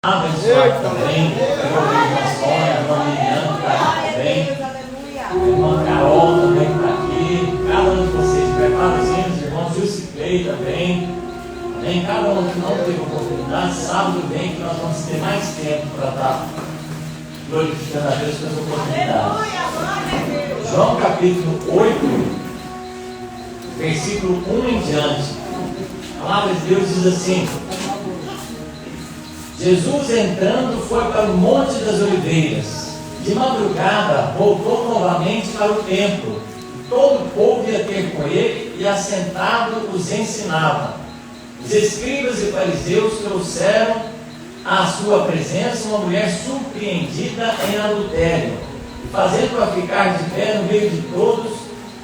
Abençoado também, eu ouvi uma história, a irmã Liliane está aqui também, a irmã Carol também está aqui, cada um de vocês, prepara os hinos, irmão Jusilei também, amém? Cada um que não teve oportunidade, sábado bem que nós vamos ter mais tempo para estar glorificando a Deus pelas oportunidades. João capítulo 8, versículo 1 em diante, a palavra de Deus diz assim: Jesus entrando foi para o Monte das Oliveiras. De madrugada voltou novamente para o templo. Todo o povo ia ter com ele e assentado os ensinava. Os escribas e fariseus trouxeram à sua presença uma mulher surpreendida em adultério. E fazendo-a ficar de pé no meio de todos,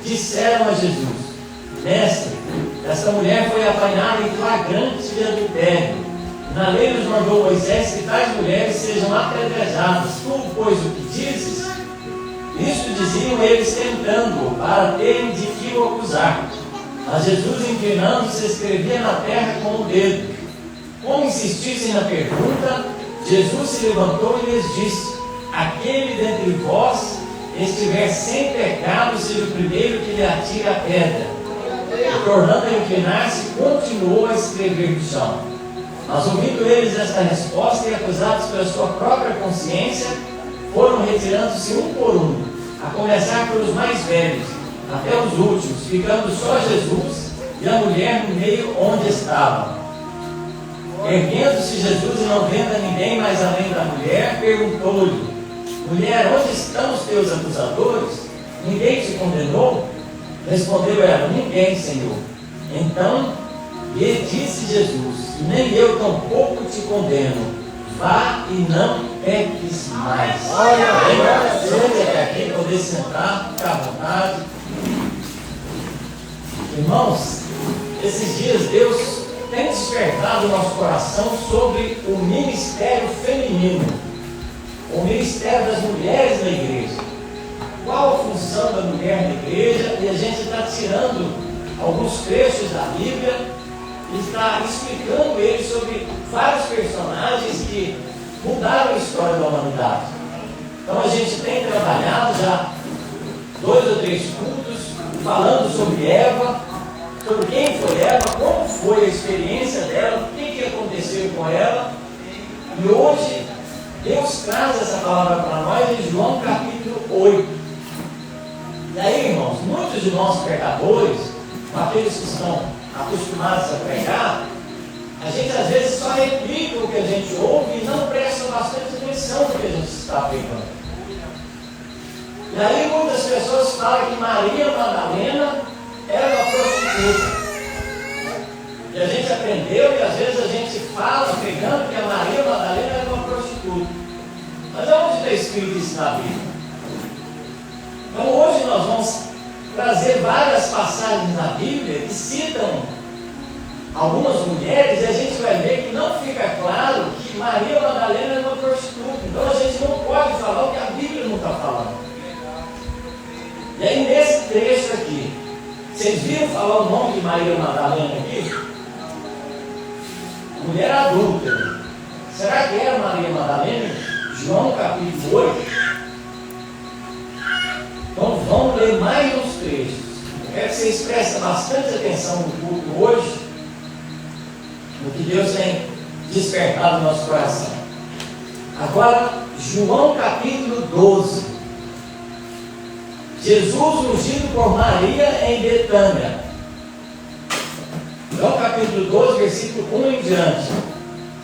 disseram a Jesus: Mestre, esta mulher foi apanhada em flagrante de adultério. Na lei nos mandou Moisés que tais mulheres sejam apedrejadas. Tu, pois, o que dizes? Isto diziam eles tentando, para terem de que o acusar. Mas Jesus, inclinando-se, escrevia na terra com o dedo. Como insistissem na pergunta, Jesus se levantou e lhes disse: Aquele dentre vós estiver sem pecado, seja o primeiro que lhe atire a pedra. E, tornando a inclinar-se, continuou a escrever no chão. Mas ouvindo eles esta resposta e acusados pela sua própria consciência, foram retirando-se um por um, a começar pelos mais velhos, até os últimos, ficando só Jesus e a mulher no meio onde estavam. Erguendo-se Jesus e não vendo a ninguém mais além da mulher, perguntou-lhe: Mulher, onde estão os teus acusadores? Ninguém te condenou? Respondeu ela: Ninguém, Senhor. Então lhe disse Jesus: Nem eu tampouco te condeno. Vá e não peques mais. Sente até aqui, poder sentar, ficar à vontade. Irmãos, esses dias Deus tem despertado o nosso coração sobre o ministério feminino, o ministério das mulheres na igreja. Qual a função da mulher na igreja? E a gente está tirando alguns trechos da Bíblia e está explicando ele sobre vários personagens que mudaram a história da humanidade. Então a gente tem trabalhado já 2 ou 3 cultos falando sobre Eva, sobre quem foi Eva, como foi a experiência dela, o que aconteceu com ela. E hoje Deus traz essa palavra para nós em João capítulo 8. E aí, irmãos, muitos de nós pecadores, aqueles que estão acostumados a pregar, a gente às vezes só replica o que a gente ouve e não presta bastante atenção no que a gente está pregando. E aí muitas pessoas falam que Maria Madalena era uma prostituta. E a gente aprendeu e às vezes a gente fala pregando que a Maria Madalena era uma prostituta. Mas aonde está escrito isso na Bíblia? Então hoje nós vamos trazer várias passagens na Bíblia que citam algumas mulheres e a gente vai ver que não fica claro que Maria Madalena era uma prostituta. Então a gente não pode falar o que a Bíblia não está falando. E aí nesse trecho aqui, vocês viram falar o nome de Maria Madalena aqui? Mulher adulta. Será que era Maria Madalena? João capítulo 8. Então vamos ler mais uns trechos. Eu quero que vocês prestem bastante atenção no culto hoje, no que Deus tem despertado no nosso coração. Agora, João capítulo 12. Jesus ungido por Maria em Betânia. João capítulo 12, versículo 1 em diante.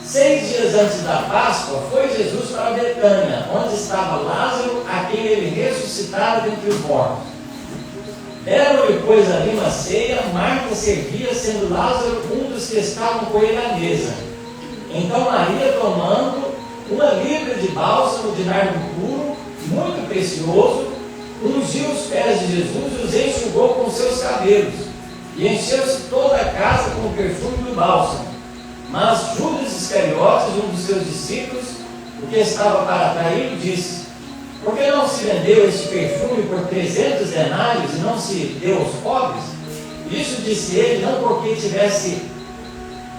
6 dias antes da Páscoa, foi Jesus para Betânia, onde estava Lázaro, a quem ele ressuscitara dentre os mortos. Deram-lhe, pois, ali uma ceia. Marta servia, sendo Lázaro um dos que estavam com ele à mesa. Então Maria, tomando uma libra de bálsamo de nardo puro, muito precioso, ungiu os pés de Jesus e os enxugou com seus cabelos, e encheu-se toda a casa com o perfume do bálsamo. Mas Judas Iscariotes, um dos seus discípulos, o que estava para traí-lo, disse: Por que não se vendeu este perfume por 300 denários e não se deu aos pobres? Isso disse ele, não porque tivesse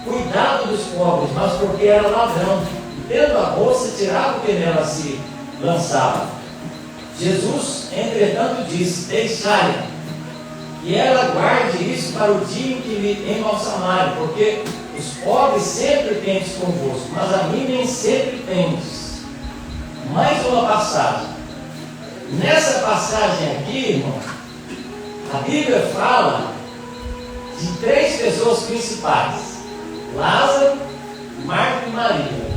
cuidado dos pobres, mas porque era ladrão. tendo a bolsa, tirava o que nela se lançava. Jesus, entretanto, disse: deixai-a, e ela guarde isso para o dia em que lhe embalsamarem, porque os pobres sempre tendes convosco, mas a mim nem sempre tendes. Mais uma passagem. Nessa passagem aqui, irmão, a Bíblia fala de 3 pessoas principais: Lázaro, Marta e Maria.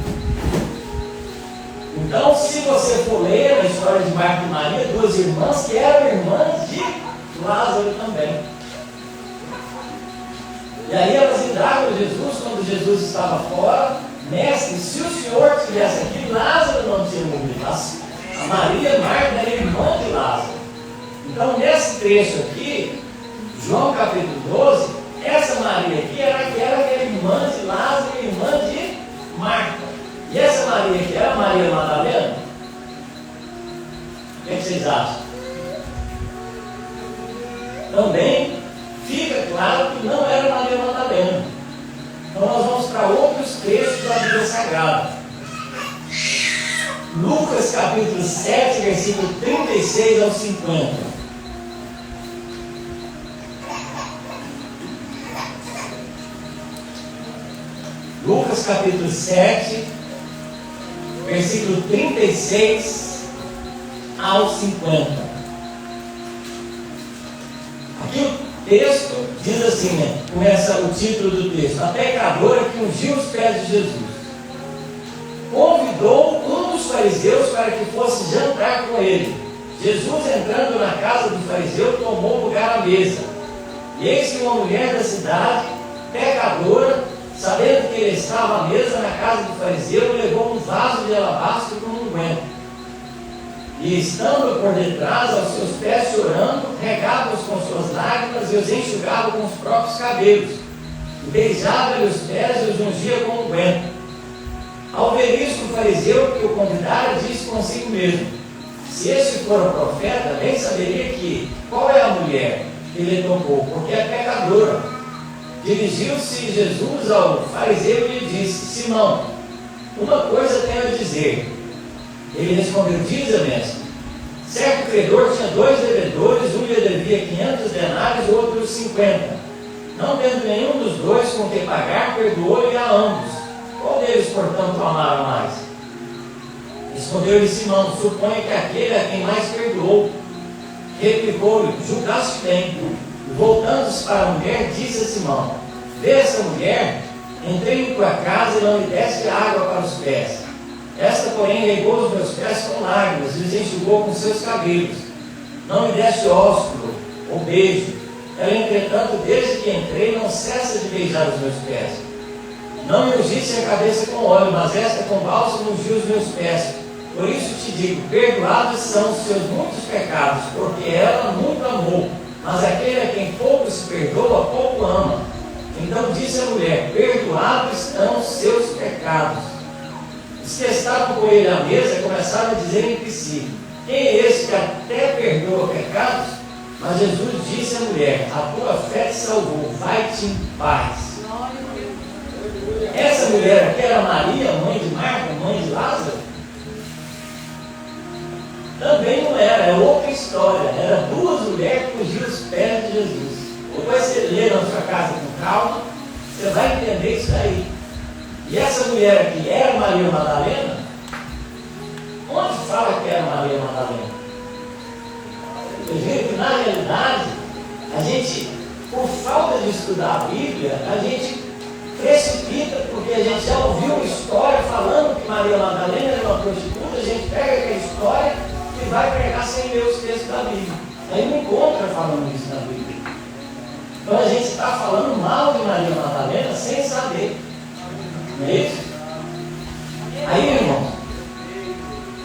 Então, se você for ler a história de Marta e Maria, 2 irmãs que eram irmãs de Lázaro também. E aí elas indagam Jesus quando Jesus estava fora: mestre, se o Senhor estivesse aqui, Lázaro não tinha morrido. A Maria, Marta, era irmã de Lázaro. Então, nesse trecho aqui, João capítulo 12, essa Maria aqui era aquela que era irmã de Lázaro e irmã de Marta. E essa Maria aqui era Maria Madalena? O que vocês acham? Também fica claro que não era Maria Madalena. Então nós vamos para outros trechos da Bíblia Sagrada. Lucas capítulo 7, versículo 36 ao 50. Lucas capítulo 7, versículo 36 ao 50. Aqui o texto diz assim, né? Começa o título do texto: a pecadora que ungiu os pés de Jesus convidou um dos fariseus para que fosse jantar com ele. Jesus, entrando na casa do fariseu, tomou lugar à mesa. E eis que uma mulher da cidade, pecadora, sabendo que ele estava à mesa na casa do fariseu, levou um vaso de alabastro com unguento. E estando por detrás, aos seus pés chorando, regava-os com suas lágrimas e os enxugava com os próprios cabelos. E beijava-lhe os pés e os ungia com unguento. Ao ver isso, o fariseu que o convidara disse consigo mesmo: se este for o profeta, bem saberia que qual é a mulher que lhe tocou, porque é pecadora. Dirigiu-se Jesus ao fariseu e lhe disse: Simão, uma coisa tenho a dizer. Ele respondeu: dize, mestre. Certo credor tinha 2 devedores, um lhe devia 500 denários, o outro 50. Não tendo nenhum dos 2 com que pagar, perdoou-lhe a ambos. Qual deles, portanto, amaram mais? Respondeu-lhe Simão: suponho que aquele a quem mais perdoou. Replicou-lhe: julgaste bem. E voltando-se para a mulher, disse a Simão: vê essa mulher? Entrei em tua casa e não lhe deste água para os pés. Esta, porém, regou os meus pés com lágrimas e os enxugou com seus cabelos. Não me deste ósculo ou beijo. Ela, entretanto, desde que entrei, não cessa de beijar os meus pés. Não me ungisse a cabeça com óleo, mas esta com bálsamo ungiu os meus pés. Por isso te digo: perdoados são os seus muitos pecados, porque ela muito amou. Mas aquele a quem pouco se perdoa, pouco ama. Então disse a mulher: perdoados estão os seus pecados. Os que estavam com ele à mesa começaram a dizer entre si: quem é esse que até perdoa pecados? Mas Jesus disse à mulher: a tua fé te salvou, vai-te em paz. Essa mulher aqui era Maria, mãe de Marta, mãe de Lázaro? Também não era, é outra história. Era 2 mulheres que ungiram os pés de Jesus. Depois você lê na sua casa com calma, você vai entender isso aí. E essa mulher aqui era Maria Madalena? Onde fala que era Maria Madalena? Eu vejo que na realidade, a gente, por falta de estudar a Bíblia, a gente precipita, porque a gente já ouviu uma história falando que Maria Madalena era uma prostituta, a gente pega aquela história e vai pregar sem ler os textos da Bíblia. Aí não encontra falando isso na Bíblia. Então a gente está falando mal de Maria Madalena sem saber. Não é isso? Aí, irmão,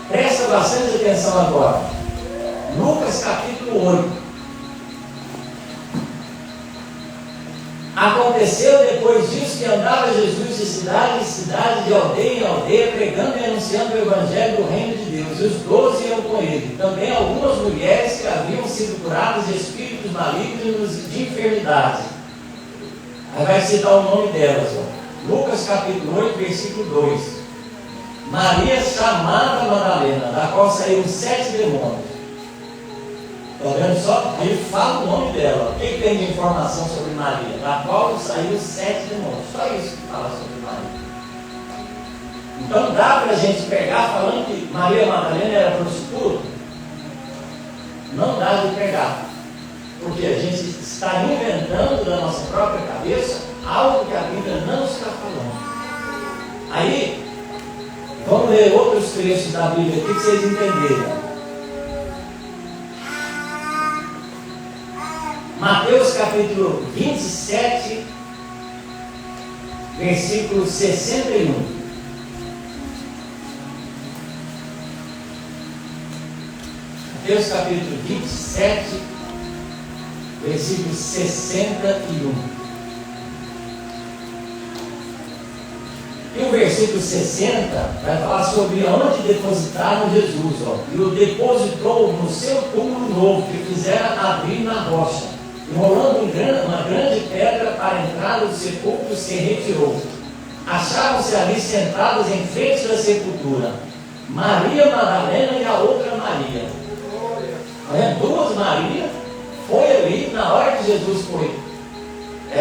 presta bastante atenção agora. Lucas capítulo 8. Aconteceu depois disso que andava Jesus de cidade em cidade, de aldeia em aldeia, pregando e anunciando o evangelho do reino de Deus. E os 12 iam com ele. Também algumas mulheres que haviam sido curadas de espíritos malignos e de enfermidades. Aí vai citar o nome delas. Ó. Lucas capítulo 8, versículo 2. Maria chamada Madalena, da qual saíram 7 demônios. Está vendo só? Ele fala o nome dela. O que tem de informação sobre Maria? Da qual saíram 7 demônios. Só isso que fala sobre Maria. Então dá para a gente pegar falando que Maria Madalena era prostituta? Não dá de pegar. Porque a gente está inventando da nossa própria cabeça algo que a Bíblia não está falando. Aí, vamos ler outros trechos da Bíblia aqui para vocês entenderem. Mateus capítulo 27, versículo 61. Mateus capítulo 27, versículo 61. E o versículo 60 vai falar sobre onde depositaram Jesus. E o depositou no seu túmulo novo, que fizeram abrir na rocha. Enrolando uma grande pedra para a entrada do sepulcro, se retirou. Achavam-se ali sentadas em frente da sepultura Maria Madalena e a outra Maria. Duas Marias foi ali na hora que Jesus foi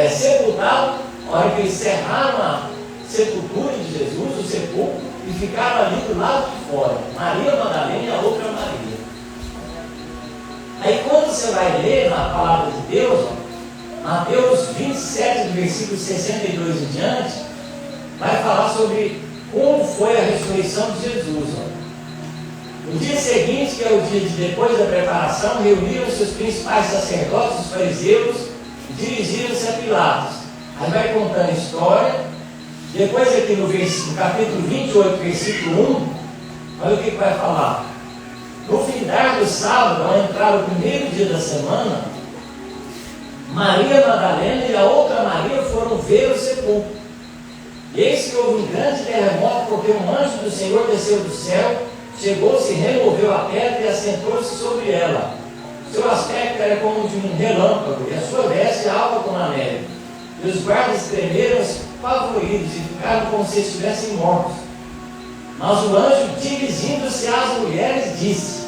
sepultado, na hora que eles cerraram a sepultura de Jesus, o sepulcro, e ficaram ali do lado de fora, Maria Madalena e a outra Maria. Aí quando você vai ler na palavra de Deus, Mateus 27, versículo 62 em diante, vai falar sobre como foi a ressurreição de Jesus. No dia seguinte, que é o dia de depois da preparação, reuniram-se os principais sacerdotes, os fariseus, e dirigiram-se a Pilatos. Aí vai contando a história. Depois aqui no capítulo 28, versículo 1, olha o que vai falar. No findar do sábado, ao entrar o primeiro dia da semana, Maria Madalena e a outra Maria foram ver o sepulcro. E eis que houve um grande terremoto, porque um anjo do Senhor desceu do céu, chegou-se, removeu a pedra e assentou-se sobre ela. Seu aspecto era como de um relâmpago, e a sua veste alta como a neve. E os guardas tremeram pavoridos e ficaram como se estivessem mortos. Mas o anjo, dirigindo-se às mulheres, disse: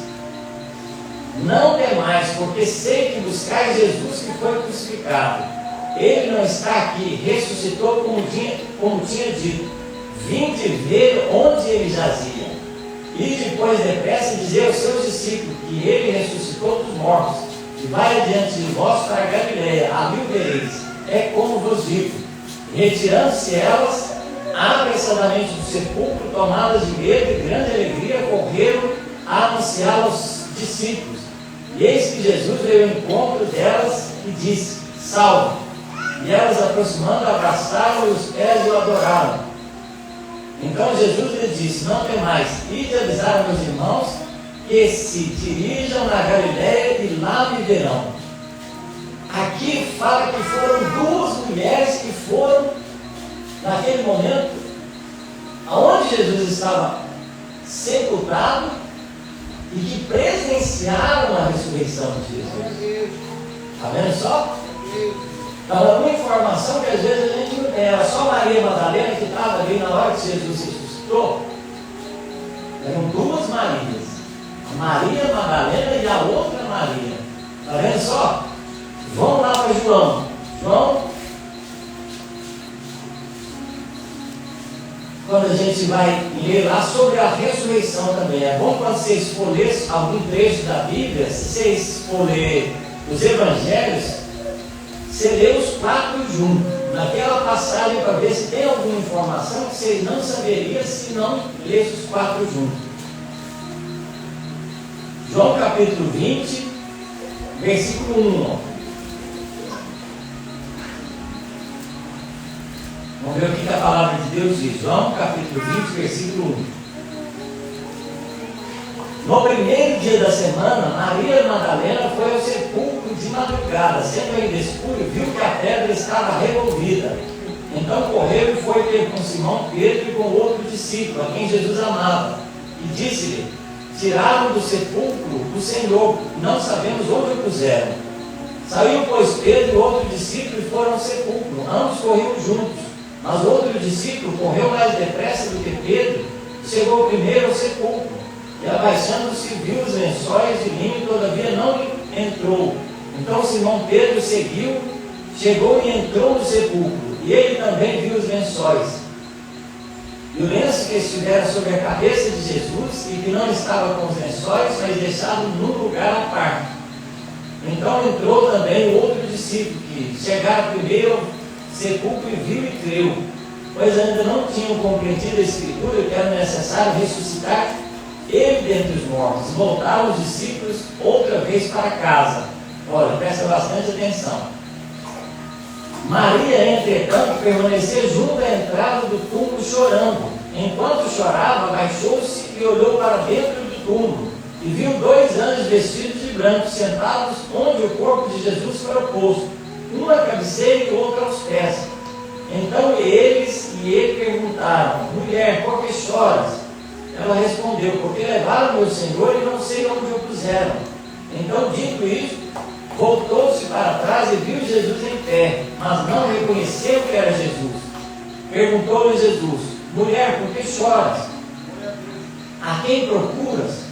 não temais, porque sei que buscais Jesus que foi crucificado. Ele não está aqui, ressuscitou como tinha dito. Vinde ver onde ele jazia. E depois depressa dizer aos seus discípulos que ele ressuscitou dos mortos. E vai adiante de vós para a Galileia, ali o vereis. É como vos digo. Retirando-se elas, apressadamente do sepulcro, tomadas de medo e grande alegria, correram a anunciar aos discípulos. E eis que Jesus veio ao encontro delas e disse: salve! E elas, aproximando, abraçaram os pés e o adoraram. Então Jesus lhes disse: não temais, ide avisar a meus irmãos que se dirijam na Galileia e lá me verão. Aqui fala que foram duas mulheres que foram, naquele momento, aonde Jesus estava sepultado, e que presenciaram a ressurreição de Jesus. Está vendo só? Então, uma informação que às vezes a gente não tem. Era só Maria Madalena que estava ali na hora que Jesus ressuscitou. Eram duas Marias. A Maria Madalena e a outra Maria. Está vendo só? Vamos lá para João. João, quando a gente vai ler lá sobre a ressurreição também. É bom quando vocês for ler algum trecho da Bíblia, se vocês for ler os Evangelhos, você lê os 4 juntos, naquela passagem, para ver se tem alguma informação que vocês não saberiam se não lesse os 4 juntos. João capítulo 20, versículo 1. Vamos ver o que a palavra de Deus diz. João capítulo 20, versículo 1. No primeiro dia da semana, Maria Madalena foi ao sepulcro de madrugada, sendo ainda escuro, viu que a pedra estava removida. Então correu e foi ter com Simão Pedro e com outro discípulo, a quem Jesus amava, e disse-lhe: tiraram do sepulcro o Senhor, não sabemos onde o puseram. Saiu, pois, Pedro e outro discípulo e foram ao sepulcro. Ambos corriam juntos, mas o outro discípulo correu mais depressa do que Pedro, chegou primeiro ao sepulcro, e abaixando-se viu os lençóis de linho, todavia não entrou. Então Simão Pedro seguiu, chegou e entrou no sepulcro, e ele também viu os lençóis. E o lenço que estivera sobre a cabeça de Jesus, e que não estava com os lençóis, mas deixado num lugar à parte. Então entrou também o outro discípulo, que chegara primeiro ao sepulcro e viu e creu, pois ainda não tinham compreendido a Escritura que era necessário ressuscitar ele dentre os mortos. Voltaram os discípulos outra vez para casa. Olha, presta bastante atenção. Maria, entretanto, permaneceu junto à entrada do túmulo chorando. Enquanto chorava, abaixou-se e olhou para dentro do túmulo, e viu 2 anjos vestidos de branco, sentados onde o corpo de Jesus foi posto, um à cabeceira e o outro aos pés. Então eles e ele perguntaram: mulher, por que choras? Ela respondeu: porque levaram meu Senhor e não sei onde o puseram. Então, dito isso, voltou-se para trás e viu Jesus em pé, mas não reconheceu que era Jesus. Perguntou-lhe Jesus: mulher, por que choras? A quem procuras?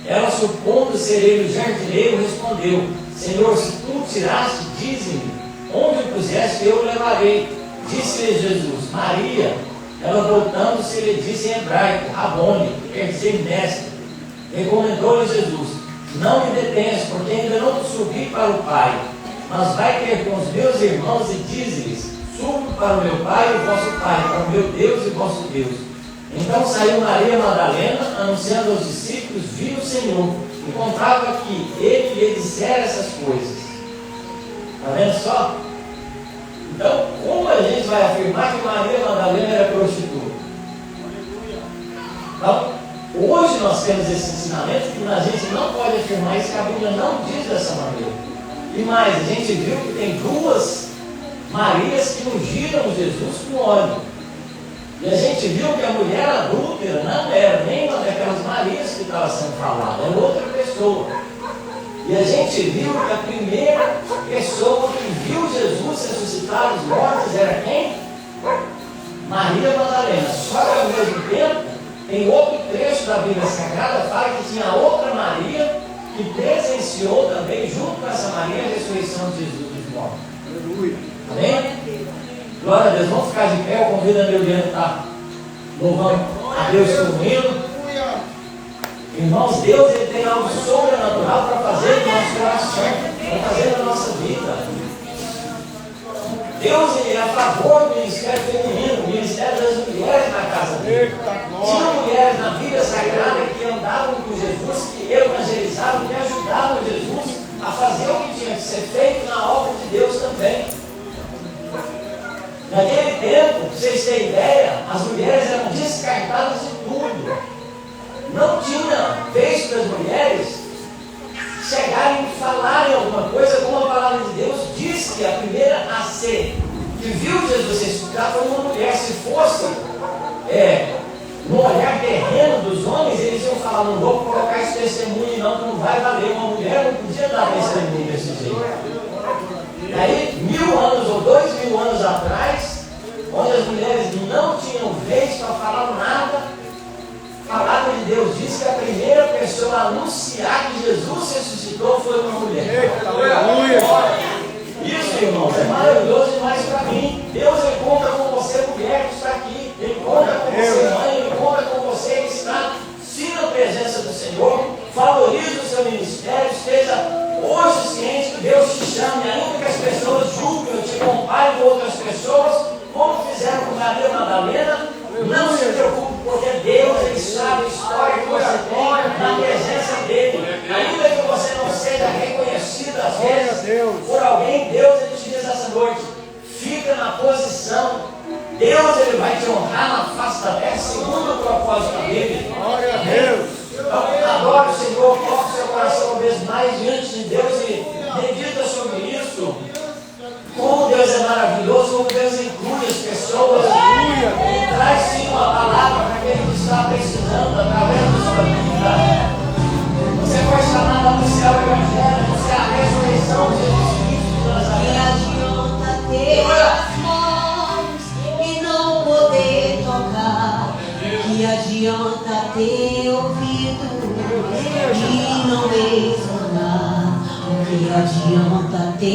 Ela, supondo ser ele o jardineiro, respondeu: Senhor, se tu o tiraste, dize-me onde o puseste, eu o levarei. Disse-lhe Jesus: Maria. Ela, voltando-se, lhe disse em hebraico: Rabone, que quer dizer mestre. Recomendou-lhe Jesus: não me detenhas, porque ainda não subi para o Pai, mas vai ter com os meus irmãos e dize-lhes: subo para o meu Pai e o vosso Pai, para o meu Deus e vosso Deus. Então saiu Maria Madalena, anunciando aos discípulos: viu o Senhor, e contava que ele lhe dissera essas coisas. Está vendo só? Então, como a gente vai afirmar que Maria Madalena era prostituta? Então, hoje nós temos esse ensinamento que a gente não pode afirmar isso, que a Bíblia não diz dessa maneira. E mais, a gente viu que tem 2 Marias que ungiram Jesus com óleo. E a gente viu que a mulher adúltera não era nem uma daquelas Marias que estava sendo falada, era outra pessoa. E a gente viu que a primeira pessoa que viu Jesus ressuscitar os mortos era quem? Maria Madalena. Só que ao mesmo tempo, em outro trecho da Bíblia Sagrada, fala que tinha outra Maria que presenciou também, junto com essa Maria, a ressurreição de Jesus dos mortos. Aleluia. Amém? Glória a Deus. Vamos ficar de pé. Eu convido a Leoliana a estar louvando a Deus com o hino. Irmãos, Deus ele tem algo sobrenatural para fazer no nosso coração, para fazer na nossa vida. Deus ele é a favor do ministério feminino, do ministério das mulheres na casa dele. Tinha mulheres na Bíblia Sagrada que andavam com Jesus, que evangelizavam, que ajudavam Jesus a fazer o que tinha que ser feito na obra de Deus também. Naquele tempo, para vocês terem ideia, as mulheres eram descartadas de tudo. Não tinha vez para as mulheres chegarem e falarem alguma coisa, como a palavra de Deus diz que a primeira a ser, que viu Jesus ressuscitar, foi uma mulher. Se fosse no olhar terreno dos homens, eles iam falar: não vou colocar esse testemunho, não, que não vai valer. Uma mulher não podia dar testemunho desse jeito. E aí, 1000 anos ou 2000 anos atrás, onde as mulheres não tinham vez para falar nada, a palavra de Deus diz que a primeira pessoa a anunciar que Jesus ressuscitou foi uma mulher. Isso, irmãos, é maravilhoso demais para mim. Deus ele conta com você, mulher que está aqui. Ele conta com você, mãe. Ele conta com você que está sim na presença do Senhor. Valorize o seu ministério. Esteja hoje ciente que Deus te chama. E ainda que as pessoas julguem ou te comparem com outras pessoas, como fizeram com Maria Madalena, não se preocupe, porque Deus ele sabe a história que você tem na presença dele. Ainda que você não seja reconhecido às vezes por alguém, Deus ele te diz essa noite: fica na posição. Deus ele vai te honrar na face da terra segundo o propósito dele. Glória a Deus. Então, adore o Senhor, coloque seu coração uma vez mais diante de Deus e medita sobre isso. Como Deus é maravilhoso, como Deus inclui as pessoas. Ele traz sim uma palavra para aquele que está precisando através da sua vida. Você foi chamado a anunciar o Evangelho, anunciar a ressurreição de Jesus Cristo de Nazaré. E não poder tocar, que adianta adianta ter ouvido e não ressonar? O que adianta ter